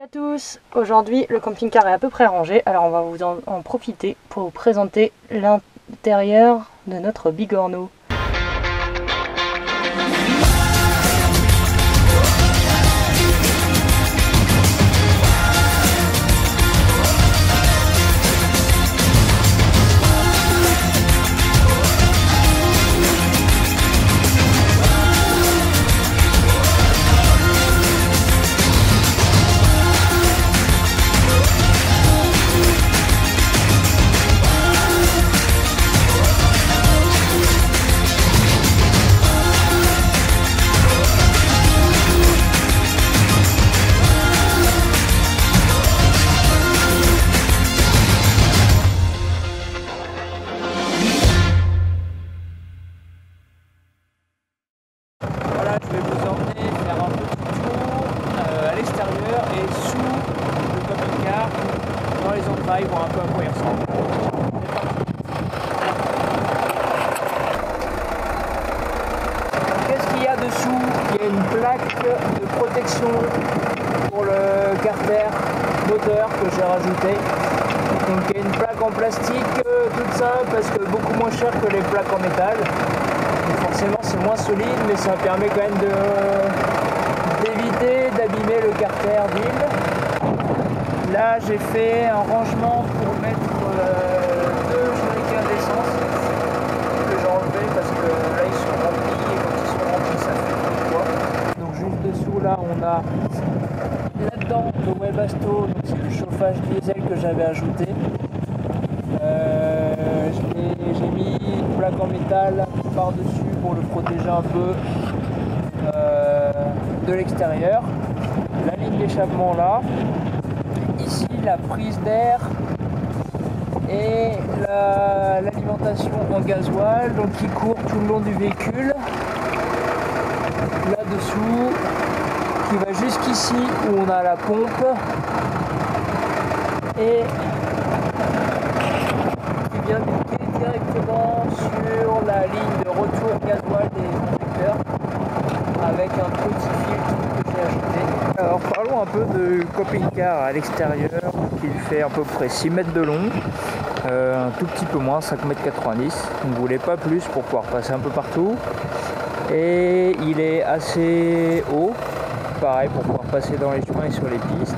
Bonjour à tous, aujourd'hui le camping-car est à peu près rangé, alors on va vous en profiter pour vous présenter l'intérieur de notre bigorneau. Voilà, je vais vous emmener faire un petit tour à l'extérieur et sous le camping-car, dans les entrailles, voir un peu à quoi il ressemble. Qu'est-ce qu'il y a dessous? Il y a une plaque de protection pour le carter moteur que j'ai rajouté. Donc il y a une plaque en plastique toute simple parce que beaucoup moins cher que les plaques en métal. Donc forcément c'est moins solide, mais ça permet quand même d'éviter d'abîmer le carter d'huile. Là j'ai fait un rangement pour mettre deux jerrycans d'essence que j'ai enlevé parce que là ils sont remplis et quand ils sont remplis ça fait trop de poids. Donc juste dessous là on a là-dedans le Webasto, donc c'est du chauffage diesel que j'avais ajouté. J'ai mis une plaque en métal par-dessus pour le protéger un peu de l'extérieur. La ligne d'échappement là. Ici la prise d'air et l'alimentation en gasoil donc qui court tout le long du véhicule. Là-dessous qui va jusqu'ici où on a la pompe et qui vient piquer directement sur la ligne de retour gasoil des conducteurs avec un petit filtre que j'ai ajouté. Alors parlons un peu de camping-car à l'extérieur qui fait à peu près 6 mètres de long, un tout petit peu moins, 5 mètres 90. On ne voulait pas plus pour pouvoir passer un peu partout et il est assez haut, pareil pour pouvoir passer dans les chemins et sur les pistes.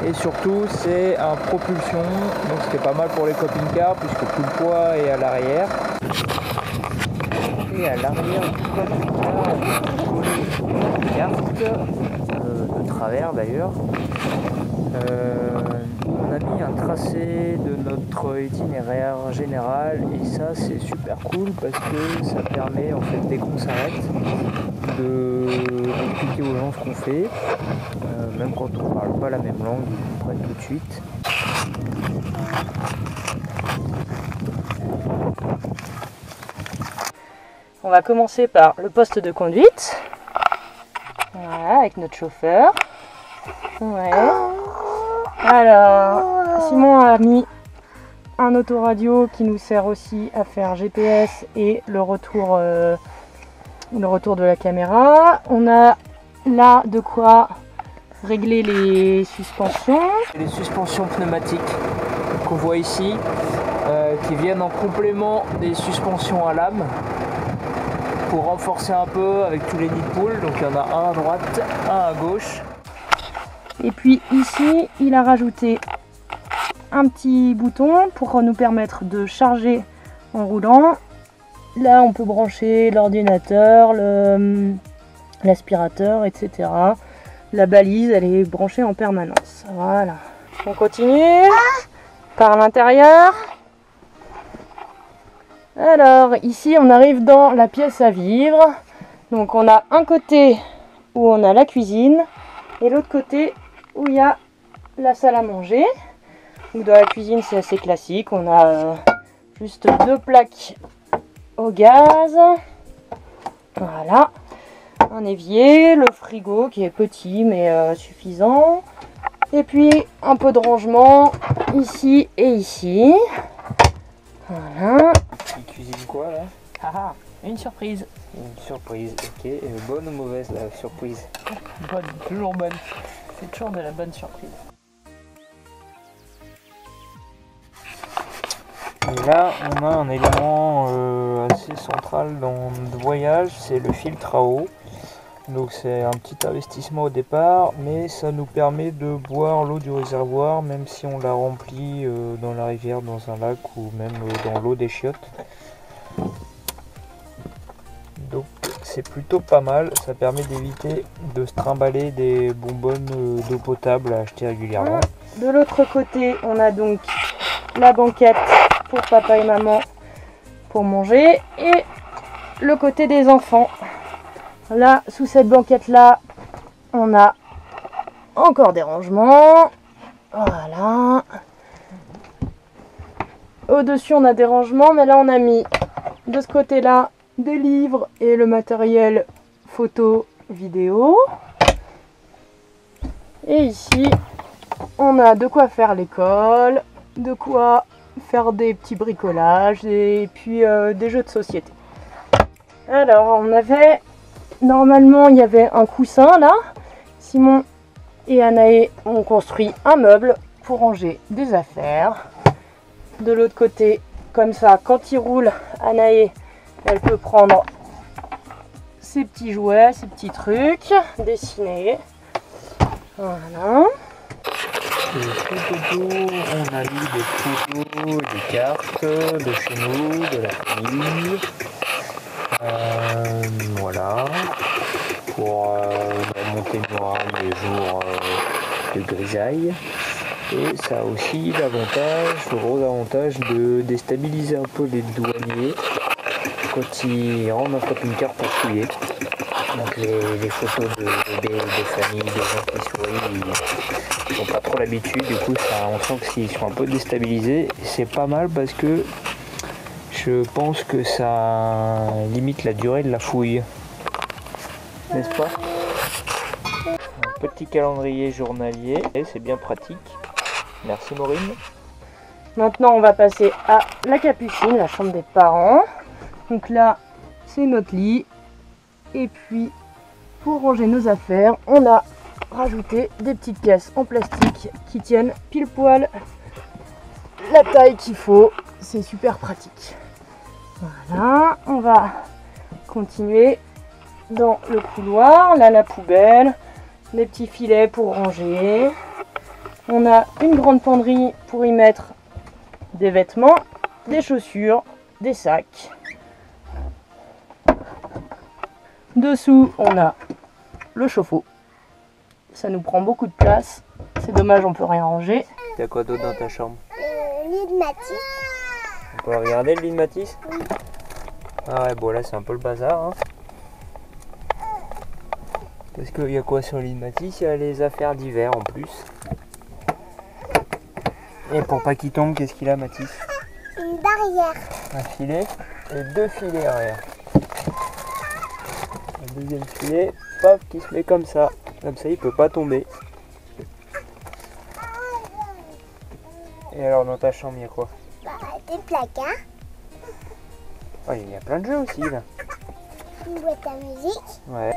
Et surtout c'est un propulsion, donc c'était pas mal pour les camping-cars puisque tout le poids est à l'arrière. Et à l'arrière du camping-car, on a une carte, de travers d'ailleurs. On a mis un tracé de notre itinéraire général et ça c'est super cool parce que ça permet en fait dès qu'on s'arrête d'expliquer aux gens ce qu'on fait, même quand on parle pas la même langue, ils comprennent tout de suite. On va commencer par le poste de conduite, voilà, avec notre chauffeur. Ouais. Alors, Simon a mis un autoradio qui nous sert aussi à faire GPS et le retour de la caméra. On a là de quoi régler les suspensions. Les suspensions pneumatiques qu'on voit ici, qui viennent en complément des suspensions à lame pour renforcer un peu avec tous les nids de poules. Donc il y en a un à droite, un à gauche. Et puis ici, il a rajouté un petit bouton pour nous permettre de charger en roulant. Là, on peut brancher l'ordinateur, l'aspirateur, etc. La balise, elle est branchée en permanence. Voilà. On continue par l'intérieur. Alors, ici, on arrive dans la pièce à vivre. Donc, on a un côté où on a la cuisine et l'autre côté où il y a la salle à manger. Donc, dans la cuisine, c'est assez classique. On a juste deux plaques au gaz. Voilà. Un évier, le frigo qui est petit mais suffisant. Et puis un peu de rangement ici et ici. Voilà. Il cuisine quoi là? Ah, une surprise. Une surprise, ok. Bonne ou mauvaise la surprise? Bonne, toujours bonne. C'est toujours de la bonne surprise. Et là, on a un élément assez central dans le voyage, c'est le filtre à eau. Donc c'est un petit investissement au départ, mais ça nous permet de boire l'eau du réservoir, même si on la remplit dans la rivière, dans un lac ou même dans l'eau des chiottes. Donc c'est plutôt pas mal, ça permet d'éviter de se trimballer des bonbonnes d'eau potable à acheter régulièrement. De l'autre côté, on a donc la banquette pour papa et maman pour manger et le côté des enfants. Là, sous cette banquette-là, on a encore des rangements. Voilà. Au-dessus, on a des rangements, mais là, on a mis de ce côté-là des livres et le matériel photo, vidéo. Et ici, on a de quoi faire l'école, de quoi faire des petits bricolages et puis des jeux de société. Alors, on avait... Normalement, il y avait un coussin là. Simon et Anaé ont construit un meuble pour ranger des affaires. De l'autre côté, comme ça, quand il roule, Anaé, elle peut prendre ses petits jouets, ses petits trucs, dessiner. Voilà. Et tout autour, on a mis des photos, des cartes de chez nous, de la famille. Voilà, pour monter le moral des jours de grisaille. Et ça a aussi l'avantage, le gros avantage de déstabiliser un peu les douaniers quand ils rendent un camping-car pour fouiller. Donc les photos de bébés, des familles, des gens qui sourient, ils n'ont pas trop l'habitude, du coup ça, on sent qu'ils sont un peu déstabilisés. C'est pas mal parce que je pense que ça limite la durée de la fouille, n'est-ce pas? Un petit calendrier journalier, et c'est bien pratique. Merci Maureen. Maintenant, on va passer à la capucine, la chambre des parents. Donc là, c'est notre lit. Et puis, pour ranger nos affaires, on a rajouté des petites caisses en plastique qui tiennent pile poil la taille qu'il faut. C'est super pratique. Voilà, on va continuer dans le couloir. Là, la poubelle, des petits filets pour ranger. On a une grande penderie pour y mettre des vêtements, des chaussures, des sacs. Dessous, on a le chauffe-eau. Ça nous prend beaucoup de place. C'est dommage, on peut rien ranger. T'as quoi d'autre dans ta chambre? Le lit de Matisse. On peut regarder le lit de Matisse? Oui. Ah ouais, bon là c'est un peu le bazar. Hein. Parce qu'il y a quoi sur le lit de Matisse? Il y a les affaires d'hiver en plus. Et pour pas qu'il tombe, qu'est-ce qu'il a Matisse? Une barrière. Un filet et deux filets arrière. Le deuxième filet, paf, qui se met comme ça. Comme ça il peut pas tomber. Et alors dans ta chambre il y a quoi? Bah, des placards. Oh, il y a plein de jeux aussi là. Une boîte à musique. Ouais.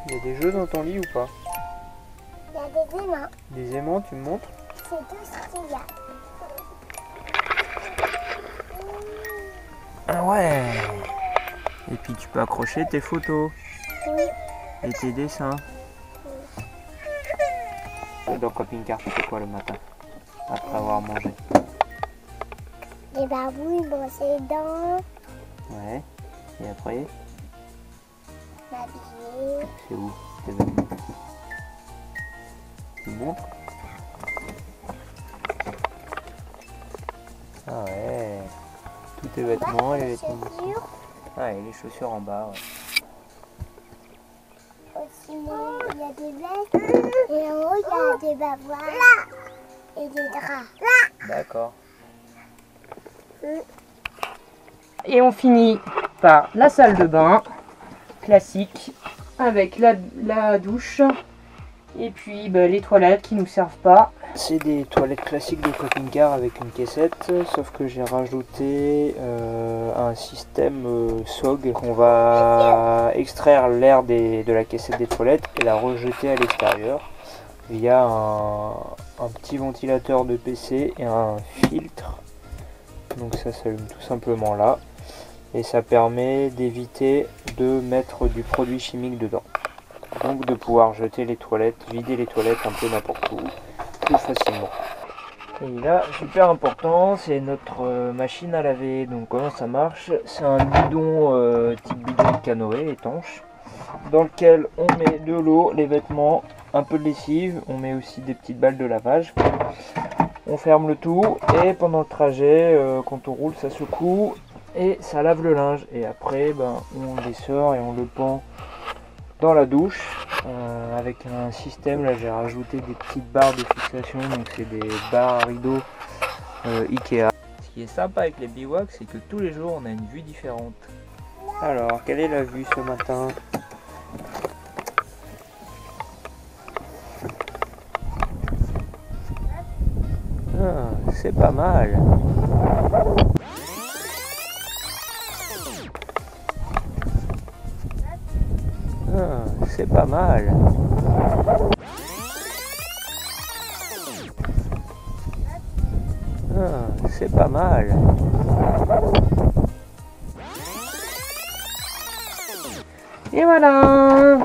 Il y a des jeux dans ton lit ou pas? Il y a des aimants. Des aimants, tu me montres? C'est tout ce qu'il y a. Ah ouais. Et puis tu peux accrocher tes photos Oui. et tes dessins. Dans camping-car, tu fais quoi le matin après avoir mangé? Des barbouilles, brosser les dents, Ouais. Et après, m'habiller. c'est où tes vêtements? Tu me montres? Ah ouais. Tous tes vêtements et les vêtements. Chaussures. Ah, et les chaussures en bas. Ouais. Aussi, il y a des vestes. Et en haut, il y a des bavoirs. Et des draps. D'accord. Et on finit par la salle de bain, classique, avec la douche. Et puis les toilettes qui nous servent pas. C'est des toilettes classiques de camping-car avec une caissette, sauf que j'ai rajouté un système SOG. On va extraire l'air de la caissette des toilettes et la rejeter à l'extérieur. via un petit ventilateur de PC et un filtre. Donc ça s'allume tout simplement là. Et ça permet d'éviter de mettre du produit chimique dedans. Donc de pouvoir jeter les toilettes, vider les toilettes un peu n'importe où, plus facilement. Et là, super important, c'est notre machine à laver. Donc comment ça marche? C'est un bidon type bidon de canoë étanche, dans lequel on met de l'eau, les vêtements, un peu de lessive, on met aussi des petites balles de lavage. On ferme le tout et pendant le trajet, quand on roule, ça secoue et ça lave le linge. Et après, on les sort et on le pend dans la douche avec un système. Là, j'ai rajouté des petites barres de fixation, donc c'est des barres à rideaux Ikea. Ce qui est sympa avec les biwacs, c'est que tous les jours, on a une vue différente. Alors, quelle est la vue ce matin? Ah, c'est pas mal. Ah, c'est pas mal. Ah, c'est pas mal. Et voilà.